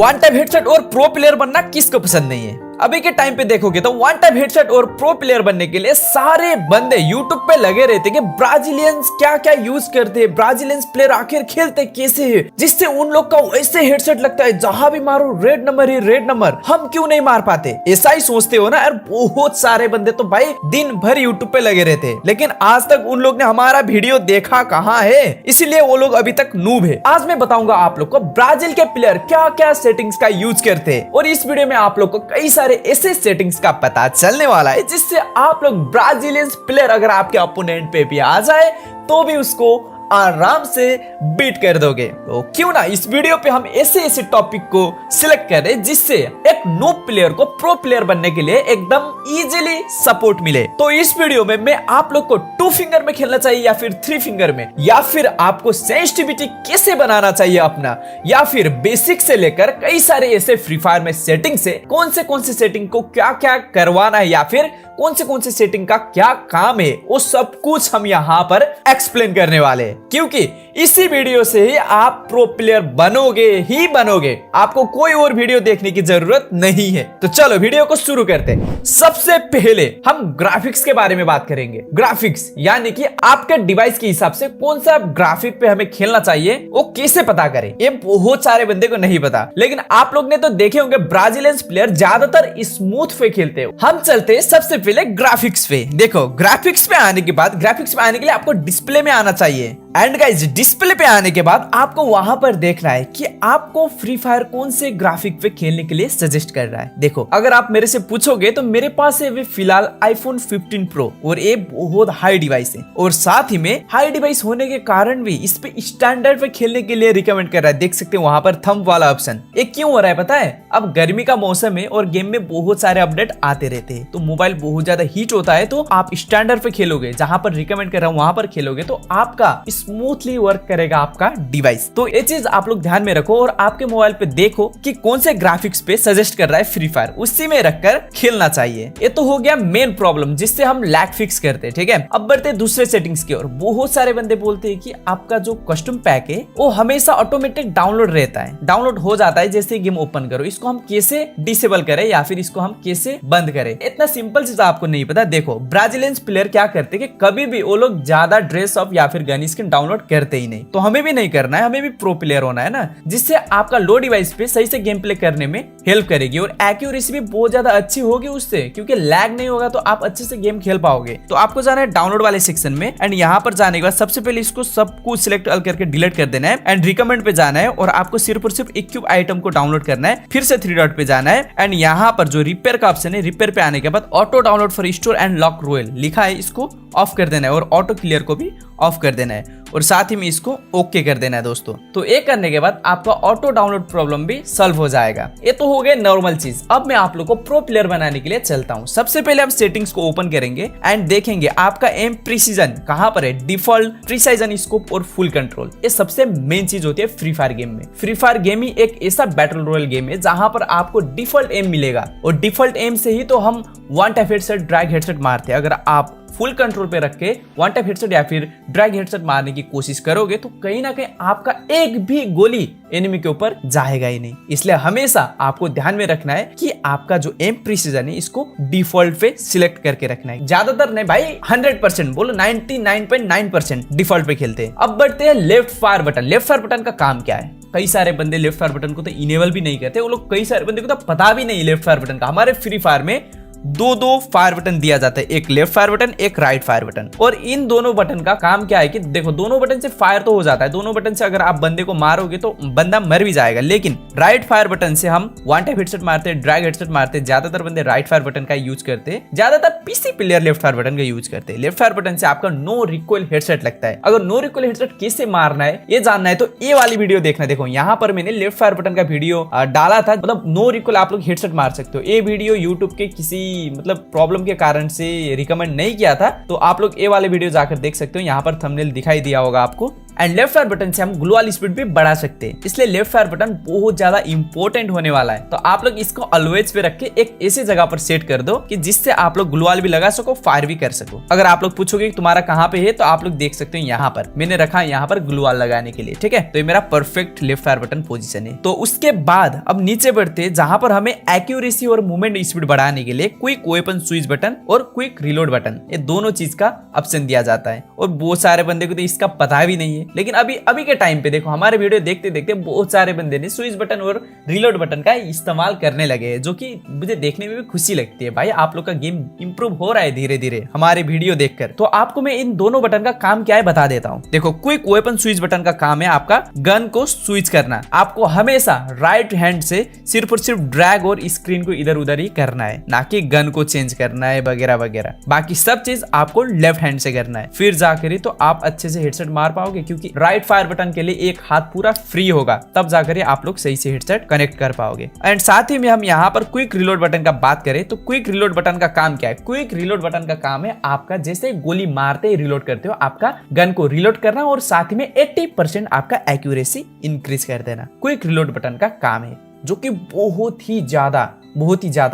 One type headset और pro player बनना किसको पसंद नहीं है। अभी के टाइम पे देखोगे तो वन टाइप हेडसेट और प्रो प्लेयर बनने के लिए सारे बंदे यूट्यूब पे लगे रहते कि ब्राजीलियंस क्या क्या यूज करते हैं, ब्राजीलियंस प्लेयर आखिर खेलते कैसे है, जिससे उन लोग का वैसे हेडसेट लगता है जहां भी मारो रेड नंबर ही रेड नंबर, हम क्यों नहीं मार पाते। ऐसा ही सोचते हो ना यार, बहुत सारे बंदे तो भाई दिन भर यूट्यूब पे लगे रहते हैं, लेकिन आज तक उन लोग ने हमारा वीडियो देखा कहाँ है, इसीलिए वो लोग अभी तक नूब है। आज मैं बताऊंगा आप लोग को ब्राजील के प्लेयर क्या क्या सेटिंग्स का यूज करते हैं, और इस वीडियो में आप लोग को कई सारे ऐसे सेटिंग्स का पता चलने वाला है जिससे आप लोग ब्राजीलियन प्लेयर अगर आपके ओपोनेंट पे भी आ जाए तो भी उसको आराम से बीट कर दोगे। तो क्यों ना इस वीडियो पे हम ऐसे टॉपिक को सिलेक्ट करें जिससे एक नूब प्लेयर को प्रो प्लेयर बनने के लिए एकदम इजीली सपोर्ट मिले। तो इस वीडियो में मैं आप लोग को 2 फिंगर में खेलना चाहिए या फिर 3 फिंगर में, या फिर आपको सेंसिटिविटी कैसे बनाना चाहिए अपना, या फिर बेसिक से लेकर कई सारे ऐसे फ्री फायर में सेटिंग से कौन से सेटिंग को क्या क्या करवाना है, या फिर कौन से सेटिंग का क्या काम है, वो सब कुछ हम यहाँ पर एक्सप्लेन करने वाले हैं। क्योंकि इसी वीडियो से ही आप प्रो प्लेयर बनोगे ही बनोगे, आपको कोई और वीडियो देखने की जरूरत नहीं है। तो चलो वीडियो को शुरू करते हैं। सबसे पहले हम ग्राफिक्स के बारे में बात करेंगे। ग्राफिक्स यानी कि आपके डिवाइस के हिसाब से कौन सा ग्राफिक पे हमें खेलना चाहिए वो कैसे पता करें, ये बहुत सारे बंदे को नहीं पता, लेकिन आप लोग ने तो देखे होंगे ब्राजीलियन प्लेयर ज्यादातर स्मूथ पे खेलते हैं। हम चलते हैं सबसे पहले ग्राफिक्स पे। देखो ग्राफिक्स पे आने के बाद, ग्राफिक्स पे आने के लिए आपको डिस्प्ले में आना चाहिए, एंड गाइस डिस्प्ले पे आने के बाद आपको वहां पर देखना है कि आपको फ्री फायर कौन से ग्राफिक पे खेलने के लिए सजेस्ट कर रहा है। देखो अगर आप मेरे से पूछोगे तो मेरे पास है वे फिलहाल आईफोन 15 प्रो, और ये बहुत हाई डिवाइस है, और साथ ही में हाई डिवाइस होने के कारण भी इस पे स्टैंडर्ड पे खेलने के लिए रिकमेंड कर रहा है। देख सकते हैं वहां पर थंब वाला ऑप्शन। ये क्यों हो रहा है पता है, अब गर्मी का मौसम है और गेम में बहुत सारे अपडेट आते रहते हैं, तो मोबाइल बहुत ज्यादा हीट होता है, तो आप स्टैंडर्ड पे खेलोगे, जहां पर रिकमेंड कर रहा हूं वहां पर खेलोगे तो आपका स्मूथली वर्क करेगा आपका डिवाइस। तो ये चीज आप लोग ध्यान में रखो, और आपके मोबाइल पे देखो कि कौन से ग्राफिक्स पे सजेस्ट कर रहा है फ्री फायर, उसी में रखकर खेलना चाहिए। ये तो हो गया मेन प्रॉब्लम जिससे हम लैग फिक्स करते हैं, ठीक है। अब बढ़ते हैं दूसरे सेटिंग्स की ओर। बहुत सारे बंदे बोलते हैं कि आपका जो कस्टम पैक है वो हमेशा ऑटोमेटिक डाउनलोड रहता है, डाउनलोड हो जाता है जैसे गेम ओपन करो। इसको हम कैसे डिसेबल करें या फिर इसको हम कैसे बंद करें, इतना सिंपल चीज आपको नहीं पता। देखो ब्राजीलियन प्लेयर क्या करते हैं कि कभी भी वो लोग ज्यादा ड्रेस अप या फिर गन स्किन डाउनलोड करते ही नहीं, तो हमें भी नहीं करना है, हमें भी प्रो प्लेयर होना है ना, जिससे आपका लो डिवाइस पे सही से गेम प्ले करने में हेल्प करेगी, और एक्यूरेसी भी बहुत ज्यादा अच्छी होगी उससे, क्योंकि लैग नहीं होगा तो आप अच्छे से गेम खेल पाओगे। तो आपको जाना है डाउनलोड वाले सेक्शन में, एंड यहाँ पर जाने के बाद सबसे पहले इसको सब कुछ सिलेक्ट करके डिलीट कर देना है, एंड रिकमेंड पे जाना है, और आपको सिर्फ और सिर्फ इक्विप आइटम को डाउनलोड करना है। फिर से 3 डॉट पे जाना है, एंड यहाँ पर जो रिपेयर का ऑप्शन है, रिपेयर पे आने के बाद auto download for store and lock royal लिखा है, इसको ऑफ कर देना है, और ऑटो क्लियर को भी ऑफ कर देना है, और साथ ही में इसको ओके कर देना है दोस्तों। तो ये करने के बाद आपका ऑटो डाउनलोड प्रॉब्लम भी सॉल्व हो जाएगा। ये तो हो गए नॉर्मल चीज। अब मैं आप लोग को प्रो प्लेयर बनाने के लिए चलता हूँ। सबसे पहले हम सेटिंग्स को ओपन करेंगे एंड देखेंगे आपका एम प्रिसीजन कहां पर है, डिफॉल्ट, प्रिसाइजन स्कोप और फुल कंट्रोल। ये सबसे मेन चीज होती है फ्री फायर गेम में। फ्री फायर गेम ही एक ऐसा बैटल रॉयल गेम है जहां पर आपको डिफॉल्ट एम मिलेगा, और डिफॉल्ट एम से ही तो हम one tap headset, drag headset मारते हैं। अगर आप फुल कंट्रोल पे रख के वन टैप हेडसेट या फिर ड्रैग हेडसेट मारने की कोशिश करोगे तो कहीं ना कहीं आपका एक भी गोली एनिमी के ऊपर जाएगा ही नहीं। इसलिए हमेशा आपको ध्यान में रखना है कि आपका जो एम प्रिसीजन है इसको डिफॉल्ट पे सिलेक्ट करके रखना है। ज्यादातर नहीं भाई, 100% बोलो 99.9% डिफॉल्ट पे खेलते हैं। अब बढ़ते हैं left fire button. Left fire button का काम क्या है? कई सारे बंदे लेफ्ट फायर बटन को तो इनेबल भी नहीं करते, वो लोग कई सारे बंदे को तो पता भी नहीं लेफ्ट फायर बटन का। हमारे फ्री फायर में दो फायर बटन दिया जाता है, एक लेफ्ट फायर बटन, एक राइट फायर बटन। और इन दोनों बटन का काम क्या है कि देखो दोनों बटन से फायर तो हो जाता है, दोनों बटन से अगर आप बंदे को मारोगे तो बंदा मर भी जाएगा, लेकिन राइट फायर बटन से हम वन टैप हेडसेट मारते हैं, ड्रैग हेडसेट मारते हैं। ज्यादातर बंदे राइट फायर बटन का यूज करते हैं, ज्यादातर PC player left fire button का यूज करते हैं। लेफ्ट फायर बटन से आपका नो रिकॉइल हेडसेट लगता है। अगर नो रिकॉइल हेडसेट कैसे मारना है ये जानना है तो ये वाली वीडियो देखना। देखो यहाँ पर मैंने लेफ्ट फायर बटन का वीडियो डाला था, मतलब नो रिकॉइल आप लोग हेडसेट मार सकते हो। ये वीडियो यूट्यूब के किसी मतलब प्रॉब्लम के कारण से रिकमेंड नहीं किया था, तो आप लोग ये वाले वीडियो जाकर देख सकते हो। यहाँ पर थंबनेल दिखाई दिया होगा आपको, एंड लेफ्ट फायर बटन से हम ग्लोअल स्पीड भी बढ़ा सकते हैं, इसलिए लेफ्ट फायर बटन बहुत ज्यादा इंपॉर्टेंट होने वाला है। तो आप लोग इसको ऑलवेज पे रख के एक ऐसी जगह पर सेट कर दो कि जिससे आप लोग ग्लोअल भी लगा सको, फायर भी कर सको। अगर आप लोग पूछोगे कि तुम्हारा कहाँ पे है, तो आप लोग देख सकते हो यहाँ पर मैंने रखा यहाँ पर ग्लोअल लगाने के लिए, ठीक है। तो ये मेरा perfect left fire button position है। तो उसके बाद अब नीचे बढ़ते जहां पर हमें एक्यूरेसी और मूवमेंट स्पीड बढ़ाने के लिए क्विक वेपन स्विच बटन और क्विक रिलोड बटन, ये दोनों चीज का ऑप्शन दिया जाता है। और बहुत सारे बंदे को तो इसका पता भी नहीं है, लेकिन अभी के टाइम पे देखो हमारे वीडियो देखते देखते बहुत सारे बंदे ने स्विच बटन और रिलोड बटन का इस्तेमाल करने लगे हैं, जो कि मुझे देखने में भी खुशी लगती है। भाई आप लोग का गेम इंप्रूव हो रहा है धीरे धीरे हमारे वीडियो देखकर। तो आपको मैं इन दोनों बटन का काम क्या है बता देता हूँ। देखो क्विक वेपन स्विच बटन का काम है आपका गन को स्विच करना। आपको हमेशा राइट हैंड से सिर्फ और सिर्फ ड्रैग और स्क्रीन को इधर उधर ही करना है, ना कि गन को चेंज करना है वगैरह वगैरह। बाकी सब चीज आपको लेफ्ट हैंड से करना है, फिर जाकर ही तो आप अच्छे से हेडसेट मार पाओगे, क्योंकि राइट फायर बटन के लिए एक हाथ पूरा फ्री होगा, तब जाकर ही आप लोग सही से हेडसेट कनेक्ट कर पाओगे। एंड साथ ही में हम यहाँ पर क्विक रिलोड बटन का बात करें तो क्विक रिलोड बटन का काम क्या है। क्विक रिलोड बटन का काम है आपका जैसे गोली मारते ही रिलोड करते हो, आपका गन को रिलोड करना और साथ ही में 80% आपका एक्यूरेसी इंक्रीज कर देना। क्विक रिलोड बटन का काम है, जो कि बहुत ही ज्यादा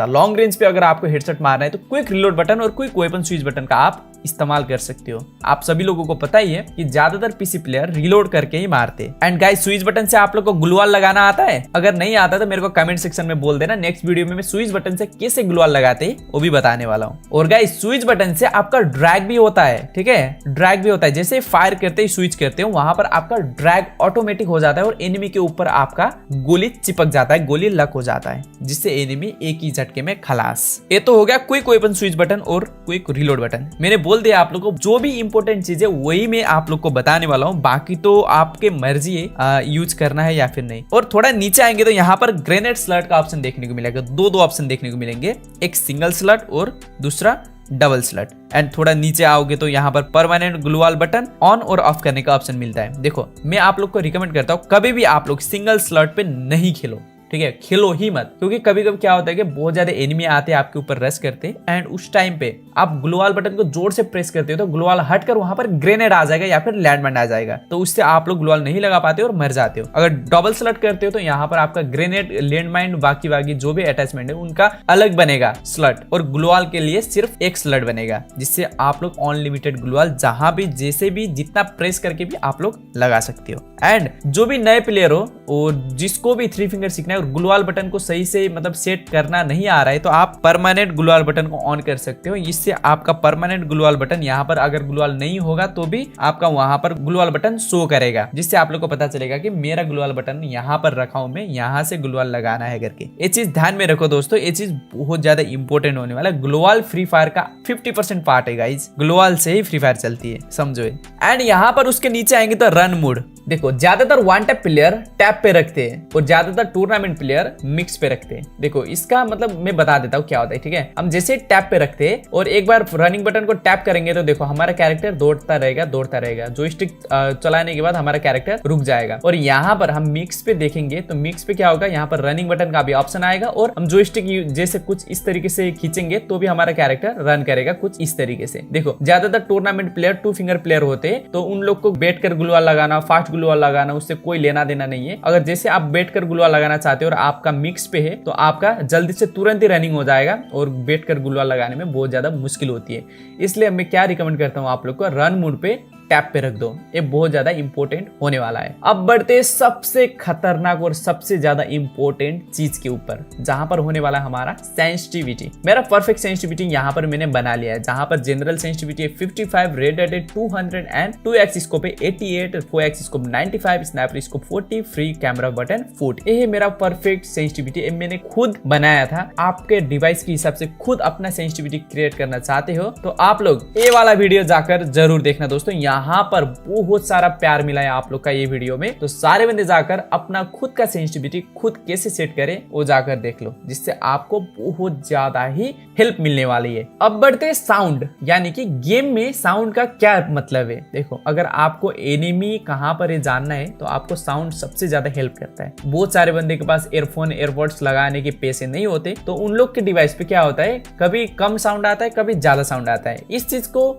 लॉन्ग रेंज पे अगर आपको हेडसेट मारना है तो क्विक रिलोड बटन और क्विक वेपन स्विच बटन का आप इस्तेमाल कर सकते हो। आप सभी लोगों को पता ही है कि ज्यादातर पीसी प्लेयर रिलोड करके ही मारते हैं। एंड गाइस स्विच बटन से आप लोग को ग्लूवाल लगाना आता है? अगर नहीं आता तो मेरे को कमेंट सेक्शन में बोल देना, नेक्स्ट वीडियो में मैं स्विच बटन से कैसे ग्लूवाल लगाते हैं वो भी बताने वाला हूँ। और गाइस स्विच बटन से आपका ड्रैग भी होता है, ठीक है, ड्रैग भी होता है। जैसे फायर करते ही स्विच करते हो वहां पर आपका ड्रैग ऑटोमेटिक हो जाता है और एनिमी के ऊपर आपका गोली चिपक जाता है, गोली लक हो जाता है, जिससे एनिमी एक ही झटके में खलास। ये तो हो गया क्विक वेपन स्विच बटन और क्विक रिलोड बटन। मैंने बोल दिया आप लोग को जो भी इंपॉर्टेंट चीज है वही मैं आप लोग को बताने वाला हूँ, बाकी तो आपके मर्जी है यूज करना है या फिर नहीं। और थोड़ा नीचे आएंगे तो यहाँ पर ग्रेनेड स्लट का ऑप्शन देखने को मिलेगा, दो ऑप्शन देखने को मिलेंगे, एक सिंगल स्लट और दूसरा डबल स्लट। एंड थोड़ा नीचे आओगे तो यहाँ पर परमानेंट ग्लूवाल बटन ऑन और ऑफ करने का ऑप्शन मिलता है। देखो मैं आप लोग को रिकमेंड करता हूँ कभी भी आप लोग सिंगल स्लट पे नहीं खेलो, ठीक है, खेलो ही मत, क्योंकि कभी कभी क्या होता है कि बहुत ज्यादा एनिमी आते हैं आपके ऊपर रश करते हैं एंड उस टाइम पे आप ग्लूवाल बटन को जोर से प्रेस करते हो तो ग्लूवाल हटकर वहां पर ग्रेनेड आ जाएगा या फिर लैंडमाइन आ जाएगा, तो उससे आप लोग ग्लूवाल नहीं लगा पाते और मर जाते हो। अगर डबल स्लट करते हो तो यहाँ पर आपका ग्रेनेड, लैंडमाइन, बाकी जो भी अटैचमेंट है उनका अलग बनेगा स्लट, और ग्लूवाल के लिए सिर्फ एक स्लट बनेगा, जिससे आप लोग अनलिमिटेड ग्लूवाल जहां भी जैसे भी जितना प्रेस करके भी आप लोग लगा सकते हो। एंड जो भी नए प्लेयर हो और जिसको भी थ्री फिंगर सीखना है और ग्लूवाल बटन को सही से मतलब सेट करना नहीं आ रहा है तो आप परमानेंट ग्लूवाल बटन को ऑन कर सकते हो। इससे आपका परमानेंट ग्लूवाल बटन यहाँ पर अगर ग्लूवाल नहीं होगा तो भी आपका वहां पर ग्लूवाल बटन शो करेगा, जिससे आप लोग को पता चलेगा कि मेरा ग्लूवाल बटन यहाँ पर रखा हूं, मैं यहाँ से ग्लूवाल लगाना है करके। ये चीज ध्यान में रखो दोस्तों, ये चीज बहुत ज्यादा इंपॉर्टेंट होने वाला है। ग्लूवाल फ्री फायर का 50% पार्ट है गाइज, ग्लूवाल से ही फ्री फायर चलती है, समझो। एंड यहाँ पर उसके नीचे आएंगे तो रन मोड। देखो ज्यादातर वन टैप प्लेयर टैप पे रखते हैं और ज्यादातर टूर्नामेंट प्लेयर मिक्स पे रखते हैं। देखो इसका मतलब मैं बता देता हूँ क्या होता है, ठीक है। हम जैसे टैप पे रखते हैं और एक बार रनिंग बटन को टैप करेंगे तो देखो हमारा कैरेक्टर दौड़ता रहेगा, जोयस्टिक चलाने के बाद हमारा कैरेक्टर रुक जाएगा। और यहाँ पर हम मिक्स पे देखेंगे तो मिक्स पे क्या होगा, यहाँ पर रनिंग बटन का भी ऑप्शन आएगा और हम जोयस्टिक जैसे कुछ इस तरीके से खींचेंगे तो भी हमारा कैरेक्टर रन करेगा कुछ इस तरीके से। देखो ज्यादातर tournament player two finger player होते हैं तो उन लोग को बैठ कर ग्लूवाल लगाना, फास्ट ग्लूवाल लगाना, उससे कोई लेना देना नहीं है। अगर जैसे आप बैठकर ग्लूवाल लगाना चाहते हो और आपका मिक्स पे है तो आपका जल्दी से तुरंत ही रनिंग हो जाएगा और बैठकर ग्लूवाल लगाने में बहुत ज्यादा मुश्किल होती है। इसलिए मैं क्या रिकमेंड करता हूँ आप लोग को, रन मोड पे टैप पे रख दो, ये बहुत ज्यादा इंपॉर्टेंट होने वाला है। अब बढ़ते सबसे खतरनाक और सबसे ज्यादा इंपॉर्टेंट चीज के ऊपर, जहां पर होने वाला हमारा सेंसिटिविटी। मेरा परफेक्ट सेंसिटिविटी यहाँ पर मैंने बना लिया है, जहां पर जनरल सेंसिटिविटी है 55, red eight 200 and 2x scope है 88, 4x scope 95, snapper scope 40, free camera button 40। ये है मेरा परफेक्ट सेंसिटिविटी, मैंने खुद बनाया था। आपके डिवाइस के हिसाब से खुद अपना सेंसिटिविटी क्रिएट करना चाहते हो तो आप लोग ये वाला वीडियो जाकर जरूर देखना दोस्तों। यहाँ पर बहुत सारा प्यार मिला है आप लोग का ये वीडियो में, तो सारे बंदे जाकर अपना खुद का सेंसिटिविटी खुद कैसे सेट करें वो जाकर देख लो, जिससे आपको बहुत ज्यादा ही हेल्प मिलने वाली है। अब बढ़ते साउंड, यानी कि गेम में साउंड का क्या मतलब है। देखो अगर आपको एनिमी कहाँ पर है जानना है तो आपको साउंड सबसे ज्यादा हेल्प करता है। बहुत सारे बंदे के पास एयरफोन एयरबड्स लगाने के पैसे नहीं होते तो उन लोग के डिवाइस पे क्या होता है, कभी कम साउंड आता है, कभी ज्यादा साउंड आता है। इस चीज को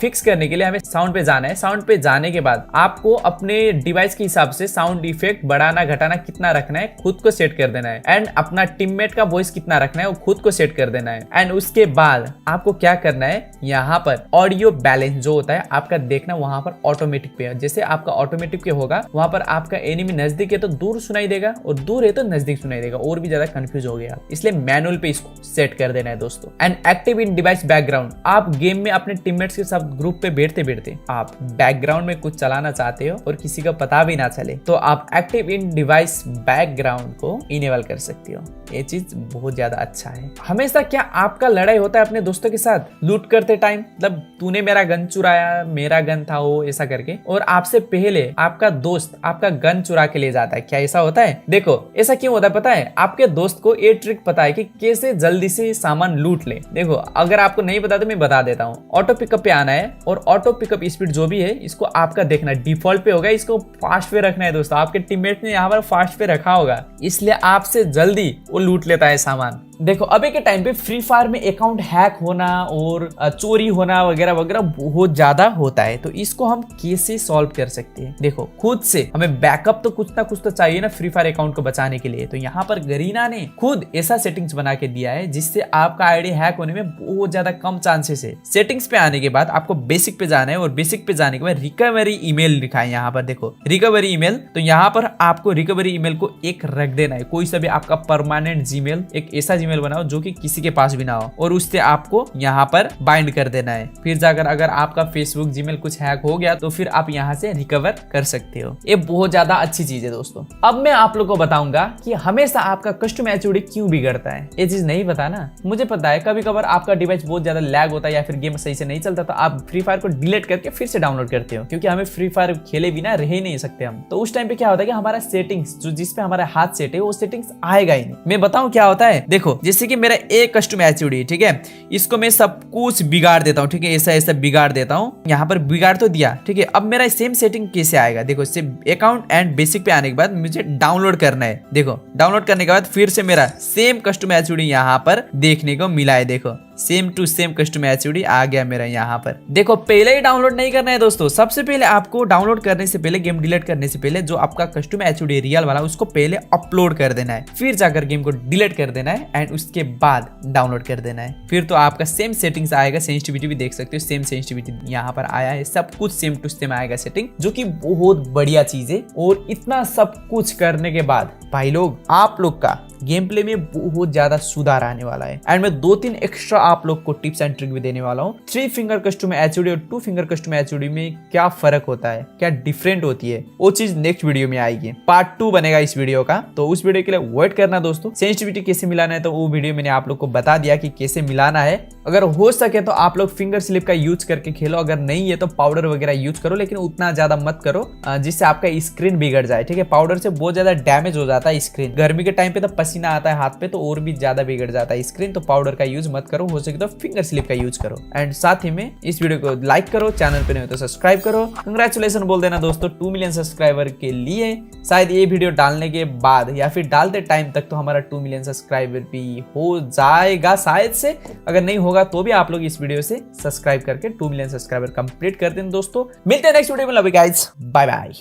फिक्स करने के लिए हमें साउंड पे जाना जाना है। साउंड पे जाने के बाद आपको अपने डिवाइस के हिसाब से साउंड इफेक्ट बढ़ाना घटाना कितना रखना है खुद को सेट कर देना है, एंड अपना टीममेट का वॉइस कितना रखना है वो खुद को सेट कर देना है। एंड उसके बाद आपको क्या करना है, यहाँ पर ऑडियो बैलेंस जो होता है आपका देखना वहां पर ऑटोमेटिक पे है। जैसे आपका ऑटोमेटिक पे होगा वहां पर आपका एनिमी नजदीक है तो दूर सुनाई देगा और दूर है तो नजदीक सुनाई देगा, और भी ज्यादा कंफ्यूज हो गया, इसलिए मैनुअल पे इसको सेट कर देना है दोस्तों। And active in device background, आप गेम में अपने टीममेट्स के साथ ग्रुप पे बैठते बैठते आप बैकग्राउंड में कुछ चलाना चाहते हो और किसी का पता भी ना चले तो आप एक्टिव इन डिवाइस बैकग्राउंड को इनेबल कर सकते हो। ये चीज बहुत ज्यादा अच्छा है। हमेशा क्या आपका लड़ाई होता है अपने दोस्तों के साथ लूट करते टाइम, मतलब तूने मेरा गन चुराया, मेरा गन था वो, ऐसा करके, और आपसे पहले आपका दोस्त आपका गन चुरा के ले जाता है, क्या ऐसा होता है? देखो ऐसा क्यों होता है पता है? आपके दोस्त को ये ट्रिक पता है कि कैसे जल्दी से सामान लूट ले। देखो अगर आपको नहीं पता तो मैं बता देता हूँ। ऑटो पिकअप पे आना है और ऑटो पिकअप स्पीड जो भी है इसको आपका देखना, डिफॉल्ट पे होगा, इसको फास्ट पे रखना है दोस्तों। आपके टीममेट ने यहाँ पर फास्ट पे रखा होगा इसलिए आपसे जल्दी वो लूट लेता है सामान। देखो अभी के टाइम पे फ्री फायर में अकाउंट हैक होना और चोरी होना वगैरह वगैरह बहुत ज्यादा होता है, तो इसको हम कैसे सॉल्व कर सकते हैं? देखो खुद से हमें बैकअप तो कुछ ना कुछ तो चाहिए ना फ्री फायर अकाउंट को बचाने के लिए। तो यहाँ पर गरीना ने खुद ऐसा सेटिंग्स बना के दिया है जिससे आपका आईडी हैक होने में बहुत ज्यादा कम चांसेस है। सेटिंग्स पे आने के बाद आपको बेसिक पे जाना है और बेसिक पे जाने के बाद रिकवरी ईमेल लिखा है यहाँ पर, देखो रिकवरी ईमेल। तो यहाँ पर आपको रिकवरी ईमेल को एक रख देना है, कोई सा भी आपका परमानेंट जीमेल, एक ऐसा जीमेल बनाओ जो कि किसी के पास भी ना हो, और उससे आपको यहाँ पर बाइंड कर देना है। फिर जाकर अगर आपका फेसबुक जीमेल कुछ हैक हो गया तो फिर आप यहाँ से रिकवर कर सकते हो। ये बहुत ज्यादा अच्छी चीज है दोस्तों। अब मैं आप लोगों को बताऊंगा कि हमेशा आपका कस्टम एचओडी क्यों बिगड़ता है। ये चीज नहीं पता ना, मुझे पता है कभी कभार आपका डिवाइस बहुत ज्यादा लैग होता है या फिर गेम सही से नहीं चलता, तो आप फ्री फायर को डिलीट करके फिर से डाउनलोड करते हो, क्योंकि हमें फ्री फायर खेले बिना रह ही नहीं सकते हम। तो उस टाइम पे क्या होता है कि हमारा सेटिंग्स जो जिसपे हमारा हाथ सेट है वो सेटिंग्स आएगा ही नहीं। मैं बताऊं क्या होता है, देखो जैसे कि मेरा एक कस्टम एचओडी, ठीक है, इसको मैं सब कुछ बिगाड़ देता हूँ, ठीक है, ऐसा ऐसा बिगाड़ देता हूँ, यहाँ पर बिगाड़ तो दिया, ठीक है। अब मेरा सेम सेटिंग कैसे आएगा? देखो सिर्फ अकाउंट एंड बेसिक पे आने के बाद मुझे डाउनलोड करना है। देखो डाउनलोड करने के बाद फिर से मेरा सेम कस्टम एचओडी यहाँ पर देखने को मिला है। देखो same to same custom HOD आ गया मेरा यहाँ पर। देखो पहले ही डाउनलोड नहीं करना है दोस्तों, सबसे पहले आपको डाउनलोड करने से पहले, गेम डिलीट करने से पहले जो आपका कस्टम एचओडी रियल वाला उसको पहले अपलोड कर देना है, फिर जाकर गेम को डिलीट कर देना है एंड उसके बाद डाउनलोड कर देना है। फिर तो आपका सेम सेटिंग्स आएगा, सेंसिटिविटी भी देख सकते हो, सेम सेंसिटिविटी यहाँ पर आया है, सब कुछ सेम टू सेम आएगा सेटिंग, जो कि बहुत बढ़िया चीज है। और इतना सब कुछ करने के बाद भाई लोग आप लोग का गेम प्ले में बहुत ज्यादा सुधार आने वाला है। एंड मैं 2-3 एक्स्ट्रा आप लोग को टिप्स एंड ट्रिक भी देने वाला हूँ। 3 फिंगर कस्टम एचओडी और 2 फिंगर कस्टम एचओडी में क्या फर्क होता है, क्या डिफरेंट होती है, वो चीज नेक्स्ट वीडियो में आएगी। पार्ट 2 बनेगा इस वीडियो का, तो उस वीडियो के लिए वेट करना दोस्तों। सेंसिटिविटी कैसे मिलाना है तो वो वीडियो मैंने आप लोग को बता दिया कि कैसे मिलाना है। अगर हो सके तो आप लोग फिंगर स्लिप का यूज करके खेलो, अगर नहीं है तो पाउडर वगैरह यूज करो, लेकिन उतना ज्यादा मत करो जिससे आपका स्क्रीन बिगड़ जाए, ठीक है। पाउडर से बहुत ज्यादा डैमेज हो जाता है स्क्रीन, गर्मी के टाइम पे तो पसीना आता है हाथ पे तो और भी ज्यादा बिगड़ जाता है स्क्रीन, तो पाउडर का यूज मत करो, हो सके तो फिंगर स्लिप का यूज करो। एंड साथ ही में इस वीडियो को लाइक करो, चैनल पे नहीं हो तो सब्सक्राइब करो। कंग्रेचुलेशन बोल देना दोस्तों 2 मिलियन सब्सक्राइबर के लिए। शायद ये वीडियो डालने के बाद या फिर डालते टाइम तक तो हमारा 2 मिलियन सब्सक्राइबर भी हो जाएगा शायद से, अगर नहीं होगा तो भी आप लोग इस वीडियो से सब्सक्राइब करके 2 मिलियन सब्सक्राइबर कंप्लीट कर दें दोस्तों। मिलते हैं नेक्स्ट वीडियो में, love you guys, bye bye.